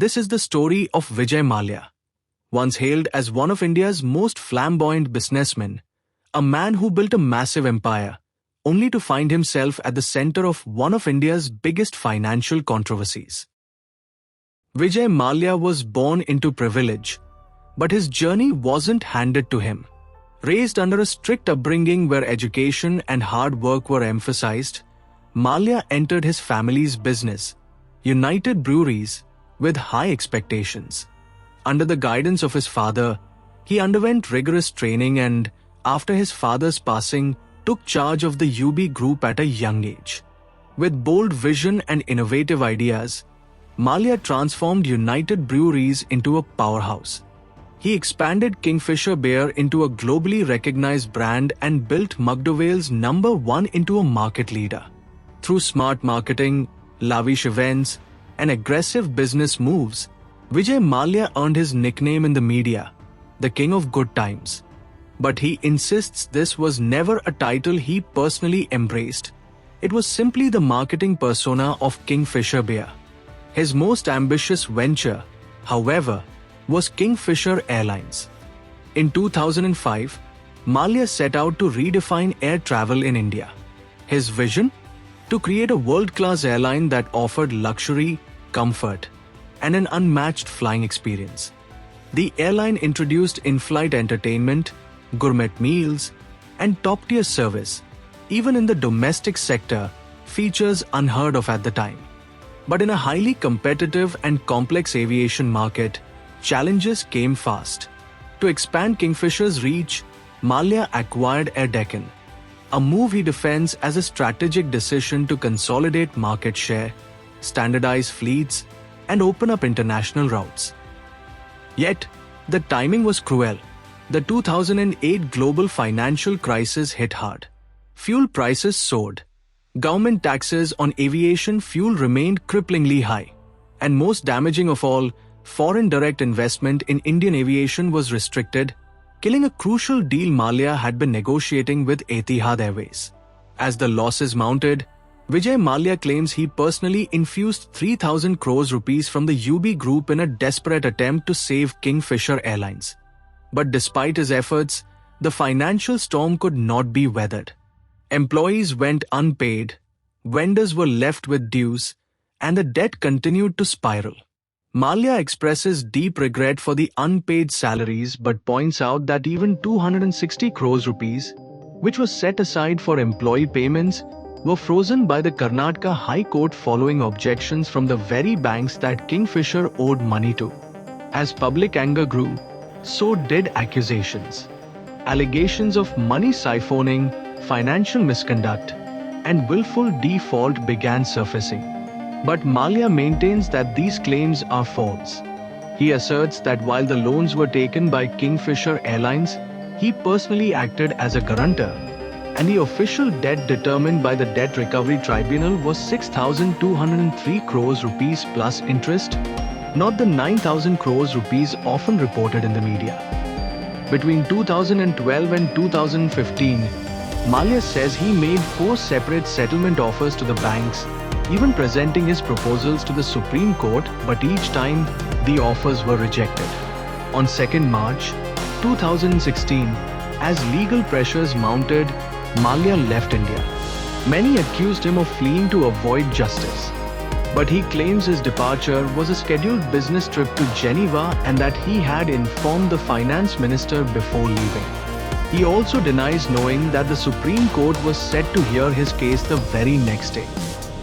This is the story of Vijay Mallya, once hailed as one of India's most flamboyant businessmen, a man who built a massive empire, only to find himself at the center of one of India's biggest financial controversies. Vijay Mallya was born into privilege, but his journey wasn't handed to him. Raised under a strict upbringing where education and hard work were emphasized, Mallya entered his family's business, United Breweries, with high expectations. Under the guidance of his father, he underwent rigorous training and, after his father's passing, took charge of the UB group at a young age. With bold vision and innovative ideas, Mallya transformed United Breweries into a powerhouse. He expanded Kingfisher beer into a globally recognized brand and built McDowell's #1 into a market leader. Through smart marketing, lavish events, and aggressive business moves, Vijay Mallya earned his nickname in the media, the King of Good Times. But he insists this was never a title he personally embraced. It was simply the marketing persona of Kingfisher beer. His most ambitious venture, however, was Kingfisher Airlines. In 2005, Mallya set out to redefine air travel in India. His vision? To create a world-class airline that offered luxury, comfort, and an unmatched flying experience. The airline introduced in-flight entertainment, gourmet meals, and top-tier service, even in the domestic sector, features unheard of at the time. But in a highly competitive and complex aviation market, challenges came fast. To expand Kingfisher's reach, Mallya acquired Air Deccan, a move he defends as a strategic decision to consolidate market share, standardize fleets, and open up international routes. Yet, the timing was cruel. The 2008 global financial crisis hit hard. Fuel prices soared. Government taxes on aviation fuel remained cripplingly high. And most damaging of all, foreign direct investment in Indian aviation was restricted, killing a crucial deal Mallya had been negotiating with Etihad Airways. As the losses mounted, Vijay Mallya claims he personally infused 3,000 crores rupees from the UB group in a desperate attempt to save Kingfisher Airlines. But despite his efforts, the financial storm could not be weathered. Employees went unpaid, vendors were left with dues, and the debt continued to spiral. Mallya expresses deep regret for the unpaid salaries but points out that even 260 crores rupees, which was set aside for employee payments, were frozen by the Karnataka High Court following objections from the very banks that Kingfisher owed money to. As public anger grew, so did accusations. Allegations of money siphoning, financial misconduct, and willful default began surfacing. But Mallya maintains that these claims are false. He asserts that while the loans were taken by Kingfisher Airlines, he personally acted as a guarantor, and the official debt determined by the Debt Recovery Tribunal was 6,203 crores rupees plus interest, not the 9,000 crores rupees often reported in the media. Between 2012 and 2015, Mallya says he made 4 separate settlement offers to the banks, even presenting his proposals to the Supreme Court, but each time the offers were rejected. On 2nd March 2016, as legal pressures mounted, Mallya left India. Many accused him of fleeing to avoid justice. But he claims his departure was a scheduled business trip to Geneva and that he had informed the finance minister before leaving. He also denies knowing that the Supreme Court was set to hear his case the very next day.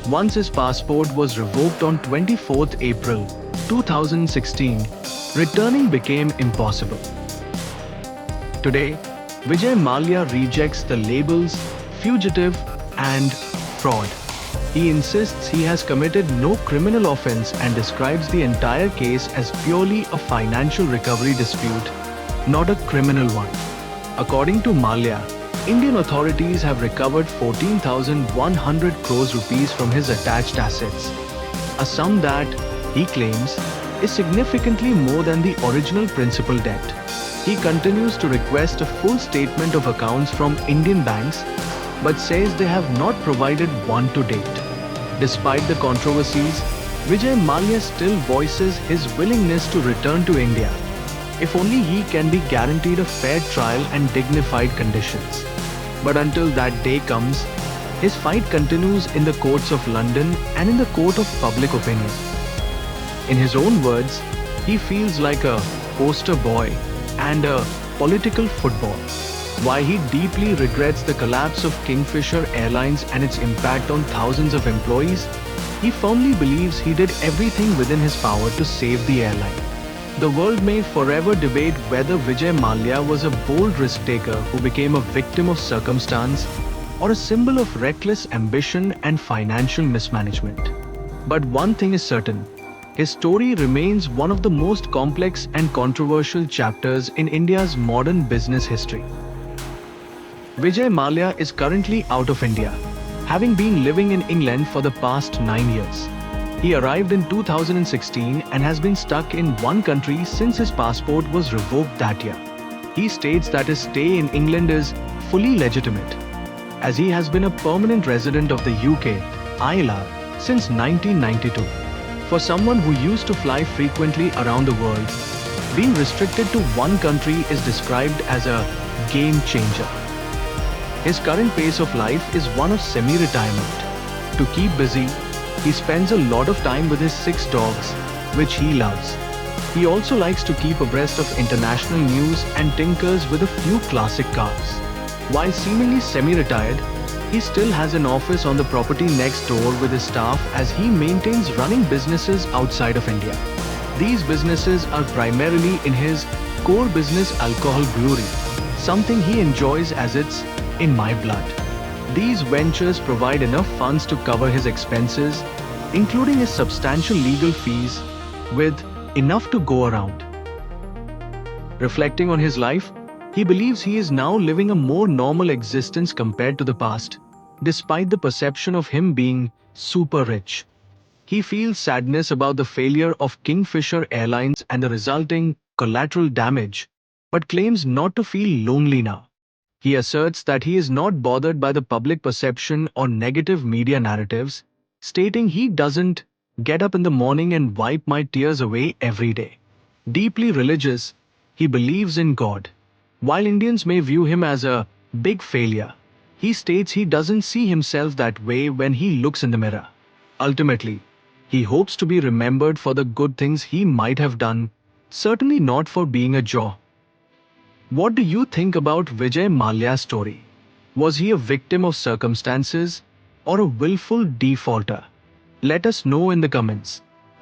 Once his passport was revoked on 24th April 2016, returning became impossible. Today, Vijay Mallya rejects the labels fugitive and fraud. He insists he has committed no criminal offense and describes the entire case as purely a financial recovery dispute, not a criminal one. According to Mallya, Indian authorities have recovered 14,100 crores rupees from his attached assets, a sum that, he claims, is significantly more than the original principal debt. He continues to request a full statement of accounts from Indian banks, but says they have not provided one to date. Despite the controversies, Vijay Mallya still voices his willingness to return to India, if only he can be guaranteed a fair trial and dignified conditions. But until that day comes, his fight continues in the courts of London and in the court of public opinion. In his own words, he feels like a poster boy and a political football. While he deeply regrets the collapse of Kingfisher Airlines and its impact on thousands of employees, he firmly believes he did everything within his power to save the airline. The world may forever debate whether Vijay Mallya was a bold risk-taker who became a victim of circumstance or a symbol of reckless ambition and financial mismanagement. But one thing is certain, his story remains one of the most complex and controversial chapters in India's modern business history. Vijay Mallya is currently out of India, having been living in England for the past 9 years. He arrived in 2016 and has been stuck in one country since his passport was revoked that year. He states that his stay in England is fully legitimate, as he has been a permanent resident of the UK, ILR, since 1992. For someone who used to fly frequently around the world, being restricted to one country is described as a game changer. His current pace of life is one of semi-retirement. To keep busy, he spends a lot of time with his 6 dogs, which he loves. He also likes to keep abreast of international news and tinkers with a few classic cars. While seemingly semi-retired, he still has an office on the property next door with his staff as he maintains running businesses outside of India. These businesses are primarily in his core business, alcohol brewery, something he enjoys as it's in my blood. These ventures provide enough funds to cover his expenses, including his substantial legal fees, with enough to go around. Reflecting on his life, he believes he is now living a more normal existence compared to the past, despite the perception of him being super rich. He feels sadness about the failure of Kingfisher Airlines and the resulting collateral damage, but claims not to feel lonely now. He asserts that he is not bothered by the public perception or negative media narratives, stating he doesn't get up in the morning and wipe my tears away every day. Deeply religious, he believes in God. While Indians may view him as a big failure, he states he doesn't see himself that way when he looks in the mirror. Ultimately, he hopes to be remembered for the good things he might have done, certainly not for being a jaw. What do you think about Vijay Mallya's story? Was he a victim of circumstances or a willful defaulter? Let us know in the comments.